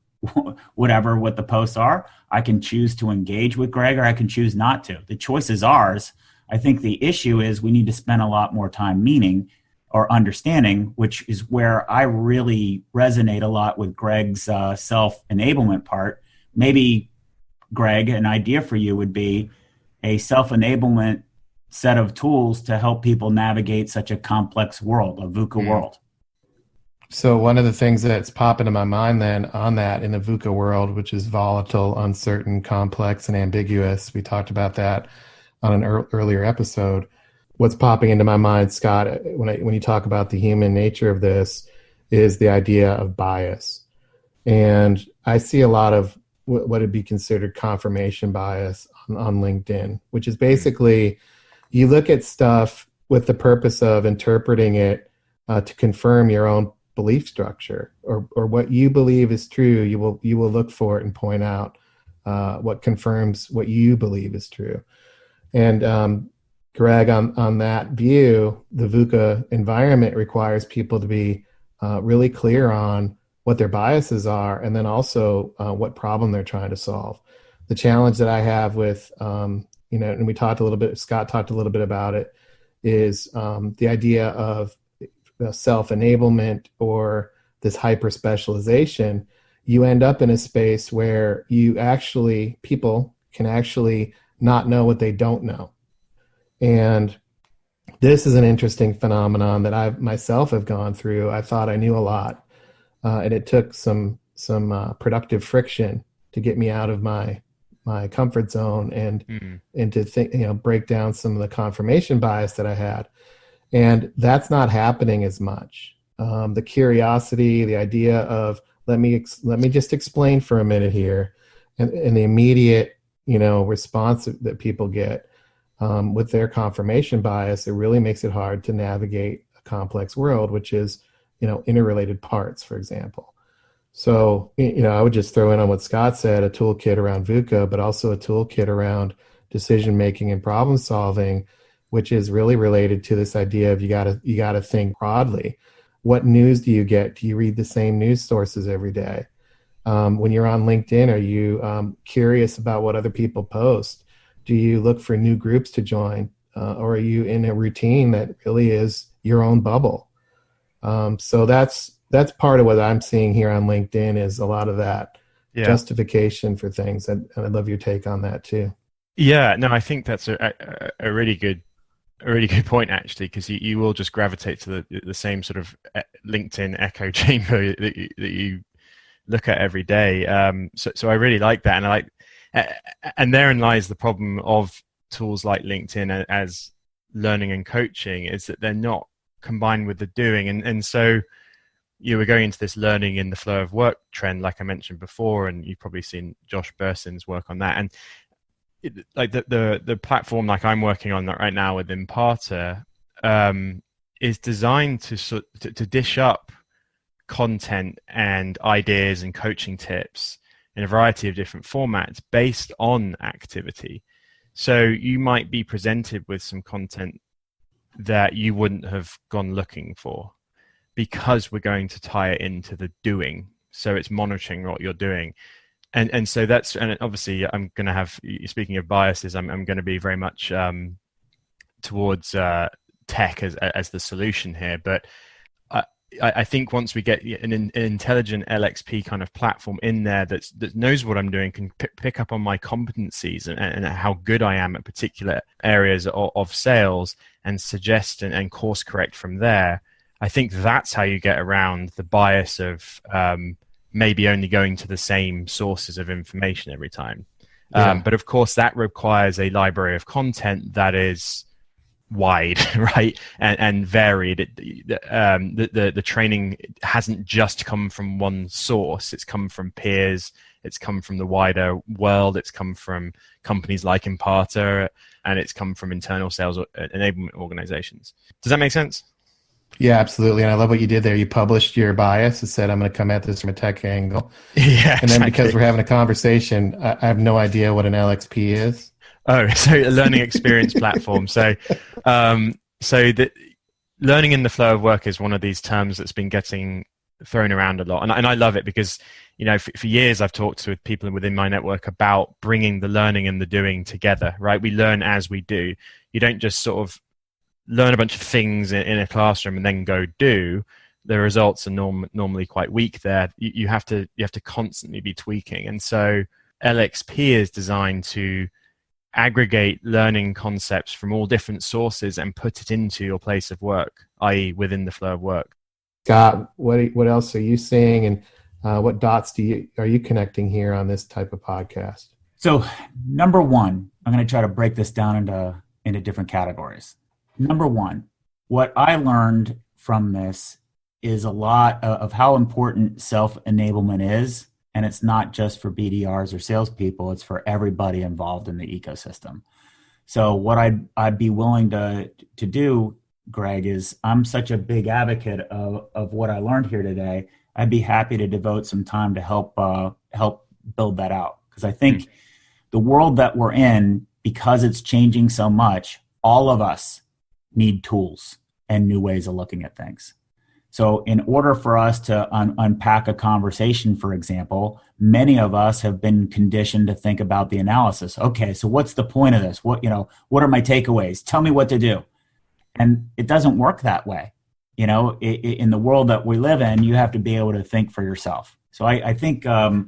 whatever what the posts are. I can choose to engage with Greg, or I can choose not to. The choice is ours. I think the issue is we need to spend a lot more time meaning or understanding, which is where I really resonate a lot with Greg's self-enablement part. Maybe, Greg, an idea for you would be a self-enablement set of tools to help people navigate such a complex world, a VUCA world. So one of the things that's popping in my mind then on that in the VUCA world, which is volatile, uncertain, complex, and ambiguous, we talked about that on an earlier episode. What's popping into my mind, Scott, when you talk about the human nature of this, is the idea of bias. And I see a lot of what would be considered confirmation bias on LinkedIn, which is basically you look at stuff with the purpose of interpreting it to confirm your own belief structure or what you believe is true. You will look for it and point out what confirms what you believe is true. And Greg, on that view, the VUCA environment requires people to be really clear on what their biases are, and then also what problem they're trying to solve. The challenge that I have with, and we talked a little bit, Scott talked a little bit about it, is the idea of self-enablement or this hyper-specialization. You end up in a space where people can actually not know what they don't know. And this is an interesting phenomenon that I myself have gone through. I thought I knew a lot, and it took some productive friction to get me out of my comfort zone and to think, break down some of the confirmation bias that I had. And that's not happening as much. The curiosity, the idea of let me just explain for a minute here, and the immediate response that people get with their confirmation bias, it really makes it hard to navigate a complex world, which is interrelated parts, for example. So I would just throw in on what Scott said, a toolkit around VUCA, but also a toolkit around decision making and problem solving, which is really related to this idea of you gotta think broadly. What news do you get? Do you read the same news sources every day? When you're on LinkedIn, are you curious about what other people post? Do you look for new groups to join? Or are you in a routine that really is your own bubble? So that's part of what I'm seeing here on LinkedIn is a lot of that justification for things. And I'd love your take on that too. Yeah, no, I think that's a really good point, actually, because you will just gravitate to the same sort of LinkedIn echo chamber that you look at every day. So I really like that, and and therein lies the problem of tools like LinkedIn as learning and coaching, is that they're not combined with the doing, and so you were going into this learning in the flow of work trend, like I mentioned before, and you've probably seen Josh Bersin's work on that, and like the platform like I'm working on that right now with Imparter is designed to dish up content and ideas and coaching tips in a variety of different formats based on activity. So you might be presented with some content that you wouldn't have gone looking for because we're going to tie it into the doing. So it's monitoring what you're doing. And so that's, and obviously I'm going to have, speaking of biases, I'm going to be very much towards tech as the solution here. But I think once we get an intelligent LXP kind of platform in there that knows what I'm doing, can pick up on my competencies and how good I am at particular areas of sales and suggest and course correct from there, I think that's how you get around the bias of maybe only going to the same sources of information every time. But of course, that requires a library of content that is wide, right, and varied. The training hasn't just come from one source; it's come from peers, It's come from the wider world. It's come from companies like Imparter, and it's come from internal sales enablement organizations. Does that make sense? Yeah, absolutely. And I love what you did there. You published your bias and said, I'm going to come at this from a tech angle. Yeah, and then exactly. Because we're having a conversation, I have no idea what an LXP is. Oh, so a learning experience platform. So the learning in the flow of work is one of these terms that's been getting thrown around a lot. And I love it because, for years I've talked with people within my network about bringing the learning and the doing together, right? We learn as we do. You don't just sort of learn a bunch of things in a classroom and then go do. The results are normally quite weak there. You have to constantly be tweaking. And so LXP is designed to aggregate learning concepts from all different sources and put it into your place of work, i.e. within the flow of work. Scott, what else are you seeing, and what dots are you connecting here on this type of podcast? So number one, I'm going to try to break this down into different categories. Number one, what I learned from this is a lot of how important self-enablement is. And it's not just for BDRs or salespeople, it's for everybody involved in the ecosystem. So what I'd be willing to do, Greg, is I'm such a big advocate of what I learned here today. I'd be happy to devote some time to help build that out. Because I think the world that we're in, because it's changing so much, all of us need tools and new ways of looking at things. So in order for us to unpack a conversation, for example, many of us have been conditioned to think about the analysis. Okay, so what's the point of this? What are my takeaways? Tell me what to do. And it doesn't work that way. In the world that we live in, you have to be able to think for yourself. So I think a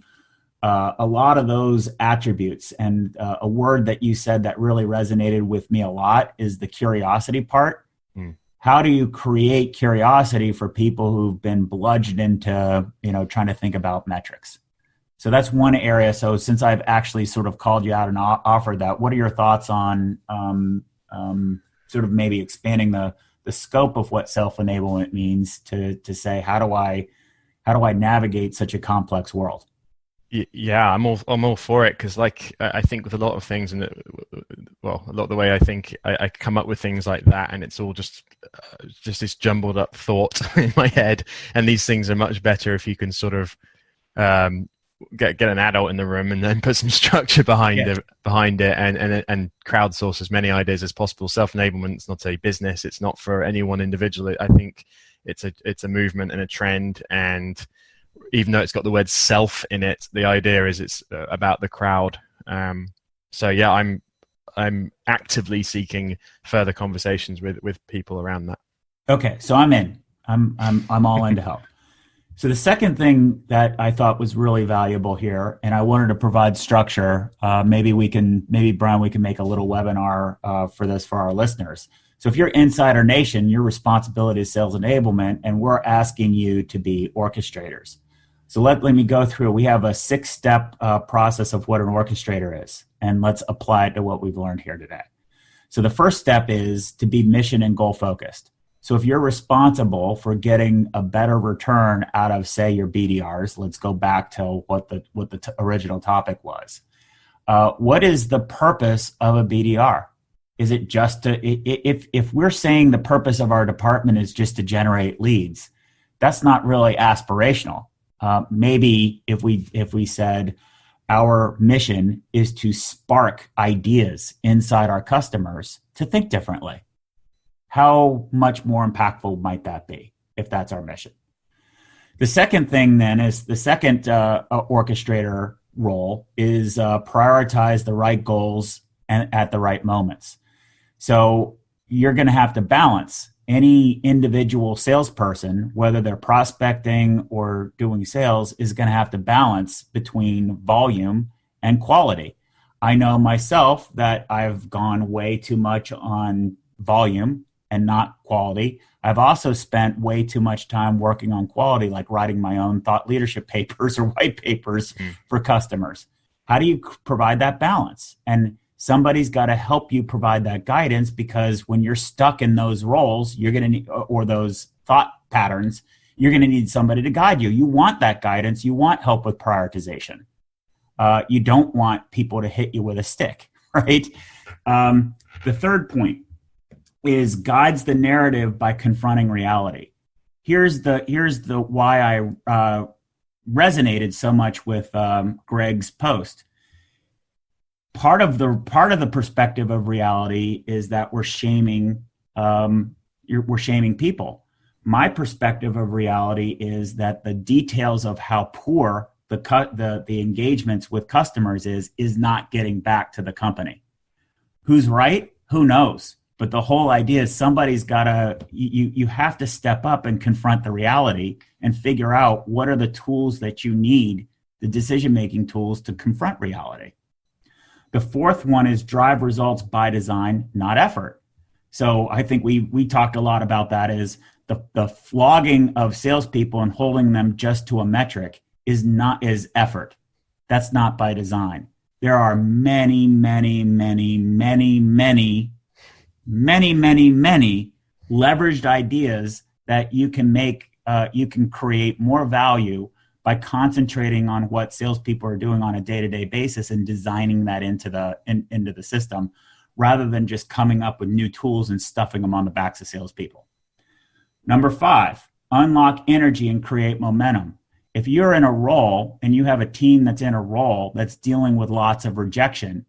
lot of those attributes, and a word that you said that really resonated with me a lot is the curiosity part. How do you create curiosity for people who've been bludgeoned into, trying to think about metrics? So that's one area. So since I've actually sort of called you out and offered that, what are your thoughts on sort of maybe expanding the scope of what self-enablement means to say, how do I navigate such a complex world? Yeah, I'm all for it, because I think with a lot of things, and a lot of the way I think, I come up with things like that, and it's all just this jumbled up thought in my head. And these things are much better if you can sort of get an adult in the room and then put some structure behind it and crowdsource as many ideas as possible. Self-enablement is not a business; it's not for any one individual. I think it's a movement and a trend, and even though it's got the word self in it, the idea is it's about the crowd. So yeah, I'm actively seeking further conversations with people around that. Okay, so I'm in. I'm all in to help. So the second thing that I thought was really valuable here, and I wanted to provide structure. Maybe Brian, we can make a little webinar for this for our listeners. So if you're Insider Nation, your responsibility is sales enablement, and we're asking you to be orchestrators. So let me go through. We have a 6-step process of what an orchestrator is, and let's apply it to what we've learned here today. So the first step is to be mission and goal focused. So if you're responsible for getting a better return out of, say, your BDRs, let's go back to what the original topic was. What is the purpose of a BDR? Is it just if we're saying the purpose of our department is just to generate leads, that's not really aspirational. Maybe if we said our mission is to spark ideas inside our customers to think differently, how much more impactful might that be if that's our mission? The second thing then is the second orchestrator role is prioritize the right goals and at the right moments. So you're going to have to balance. Any individual salesperson, whether they're prospecting or doing sales, is going to have to balance between volume and quality. I know myself that I've gone way too much on volume and not quality. I've also spent way too much time working on quality, like writing my own thought leadership papers or white papers for customers. How do you provide that balance? And somebody's got to help you provide that guidance, because when you're stuck in those roles, you're going to need, or those thought patterns, you're going to need somebody to guide you. You want that guidance. You want help with prioritization. You don't want people to hit you with a stick, right? The third point is guides the narrative by confronting reality. Here's the why I resonated so much with Greg's post. Part of the perspective of reality is that we're shaming people. My perspective of reality is that the details of how poor the engagements with customers is not getting back to the company. Who's right? Who knows? But the whole idea is somebody's got to, you have to step up and confront the reality and figure out what are the tools that you need, the decision-making tools to confront reality. The fourth one is drive results by design, not effort. So I think we talked a lot about that is the flogging of salespeople and holding them just to a metric is effort. That's not by design. There are many, many, many, many, many, many, many, many leveraged ideas that you can make, you can create more value by concentrating on what salespeople are doing on a day-to-day basis and designing that into the system, rather than just coming up with new tools and stuffing them on the backs of salespeople. Number 5, unlock energy and create momentum. If you're in a role and you have a team that's in a role that's dealing with lots of rejection,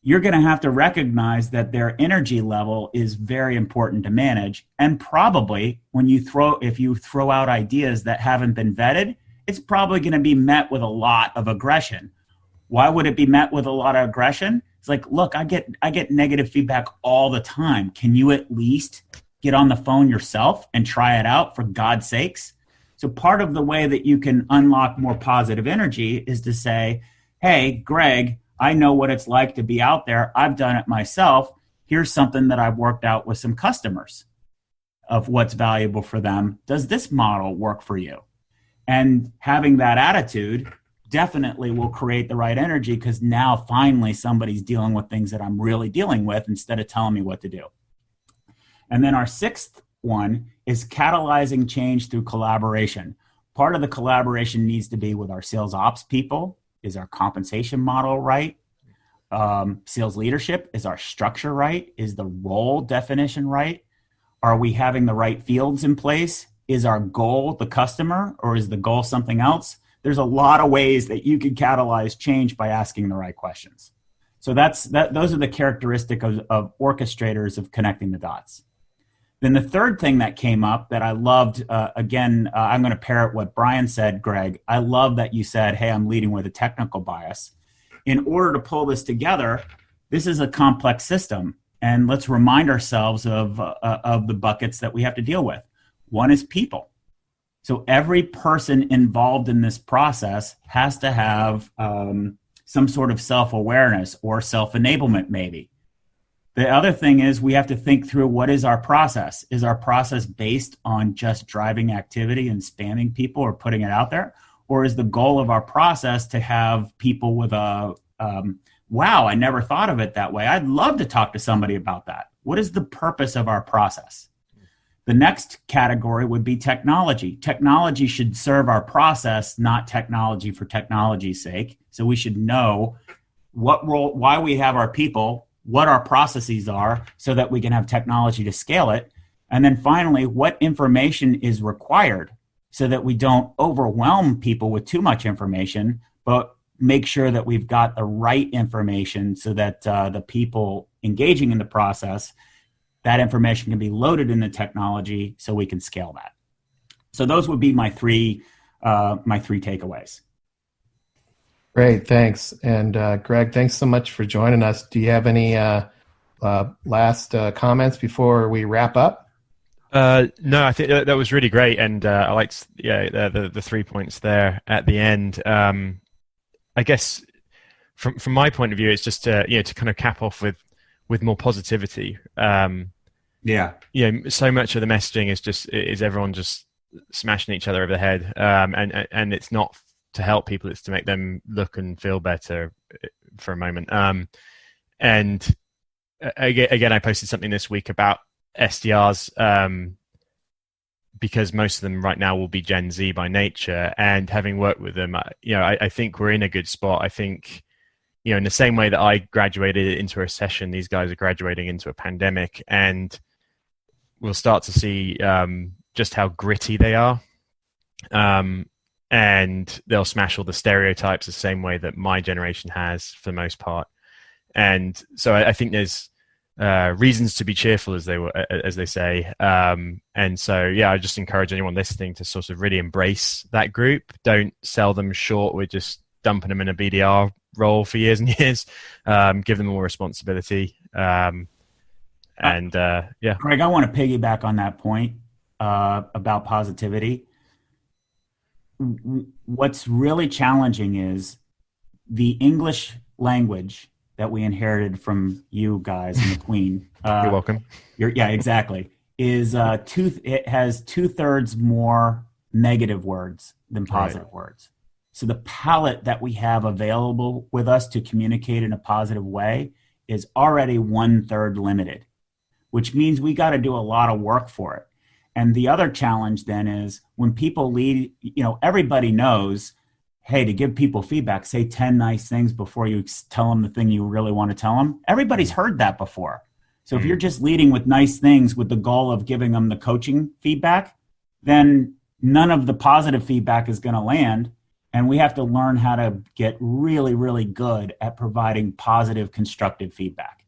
you're going to have to recognize that their energy level is very important to manage. And probably if you throw out ideas that haven't been vetted, it's probably going to be met with a lot of aggression. Why would it be met with a lot of aggression? It's like, look, I get negative feedback all the time. Can you at least get on the phone yourself and try it out, for God's sakes? So part of the way that you can unlock more positive energy is to say, hey, Greg, I know what it's like to be out there. I've done it myself. Here's something that I've worked out with some customers of what's valuable for them. Does this model work for you? And having that attitude definitely will create the right energy, because now finally somebody's dealing with things that I'm really dealing with instead of telling me what to do. And then our 6th one is catalyzing change through collaboration. Part of the collaboration needs to be with our sales ops people. Is our compensation model right? Sales leadership, is our structure right? Is the role definition right? Are we having the right fields in place? Is our goal the customer, or is the goal something else? There's a lot of ways that you can catalyze change by asking the right questions. So those are the characteristics of orchestrators of connecting the dots. Then the third thing that came up that I loved, I'm going to parrot what Brian said, Greg. I love that you said, hey, I'm leading with a technical bias. In order to pull this together, this is a complex system. And let's remind ourselves of the buckets that we have to deal with. One is people. So every person involved in this process has to have some sort of self-awareness or self-enablement, maybe. The other thing is we have to think through, what is our process? Is our process based on just driving activity and spamming people or putting it out there? Or is the goal of our process to have people with a, wow, I never thought of it that way. I'd love to talk to somebody about that. What is the purpose of our process? The next category would be technology. Technology should serve our process, not technology for technology's sake. So we should know what role, why we have our people, what our processes are, so that we can have technology to scale it. And then finally, what information is required so that we don't overwhelm people with too much information, but make sure that we've got the right information so that the people engaging in the process, that information can be loaded in the technology so we can scale that. So those would be my three takeaways. Great, thanks. And Greg, thanks so much for joining us. Do you have any last comments before we wrap up? No, I think that was really great, and I liked the 3 points there at the end. I guess from my point of view, it's just to kind of cap off with more positivity. So much of the messaging is everyone just smashing each other over the head, and it's not to help people, it's to make them look and feel better for a moment. And again, I posted something this week about SDRs because most of them right now will be Gen Z by nature. And having worked with them, I think we're in a good spot. I think, in the same way that I graduated into a recession, these guys are graduating into a pandemic, and we'll start to see just how gritty they are. And they'll smash all the stereotypes the same way that my generation has for the most part. And so I think there's reasons to be cheerful, as they say. And so, I just encourage anyone listening to sort of really embrace that group. Don't sell them short with just dumping them in a BDR role for years and years. Give them more responsibility. Greg, I want to piggyback on that point about positivity. What's really challenging is the English language that we inherited from you guys and the Queen. You're welcome. Exactly. It has 2/3 more negative words than positive words. So the palette that we have available with us to communicate in a positive way is already 1/3 limited, which means we got to do a lot of work for it. And the other challenge then is when people lead, everybody knows, hey, to give people feedback, say 10 nice things before you tell them the thing you really want to tell them. Everybody's heard that before. So if you're just leading with nice things with the goal of giving them the coaching feedback, then none of the positive feedback is going to land. And we have to learn how to get really, really good at providing positive, constructive feedback.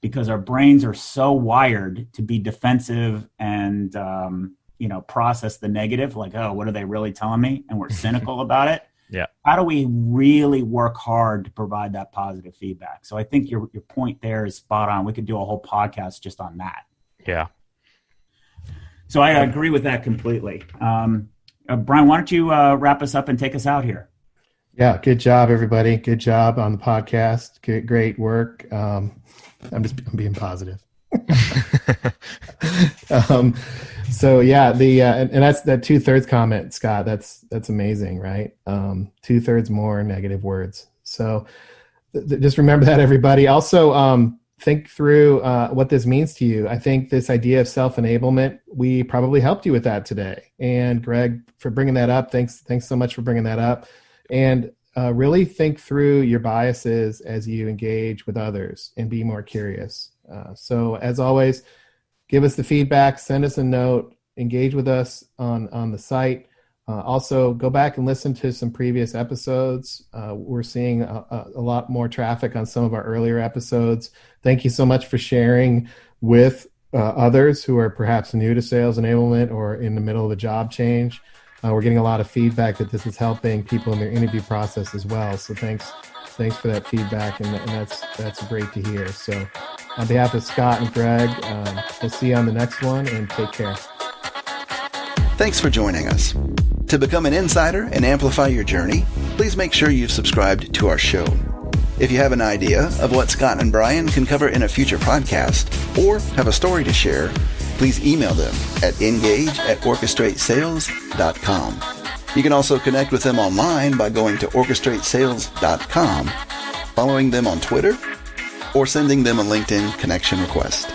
Because our brains are so wired to be defensive and, process the negative, like, oh, what are they really telling me? And we're cynical about it. Yeah. How do we really work hard to provide that positive feedback? So I think your point there is spot on. We could do a whole podcast just on that. Yeah. So I agree with that completely. Brian, why don't you wrap us up and take us out here? Yeah. Good job, everybody. Good job on the podcast. Great work. I'm being positive. And that's that 2/3 comment, Scott. That's amazing, right? 2/3 more negative words. So just remember that, everybody. Also, think through what this means to you. I think this idea of self-enablement, we probably helped you with that today. And Greg, for bringing that up, thanks so much for bringing that up. And really think through your biases as you engage with others and be more curious. So as always, give us the feedback, send us a note, engage with us on the site. Also, go back and listen to some previous episodes. We're seeing a lot more traffic on some of our earlier episodes. Thank you so much for sharing with others who are perhaps new to sales enablement or in the middle of a job change. We're getting a lot of feedback that this is helping people in their interview process as well. So thanks for that feedback, and that's great to hear. So on behalf of Scott and Greg, we'll see you on the next one, and take care. Thanks for joining us. To become an insider and amplify your journey, please make sure you've subscribed to our show. If you have an idea of what Scott and Brian can cover in a future podcast, or have a story to share, please email them at engage@orchestratesales.com. You can also connect with them online by going to orchestratesales.com, following them on Twitter, or sending them a LinkedIn connection request.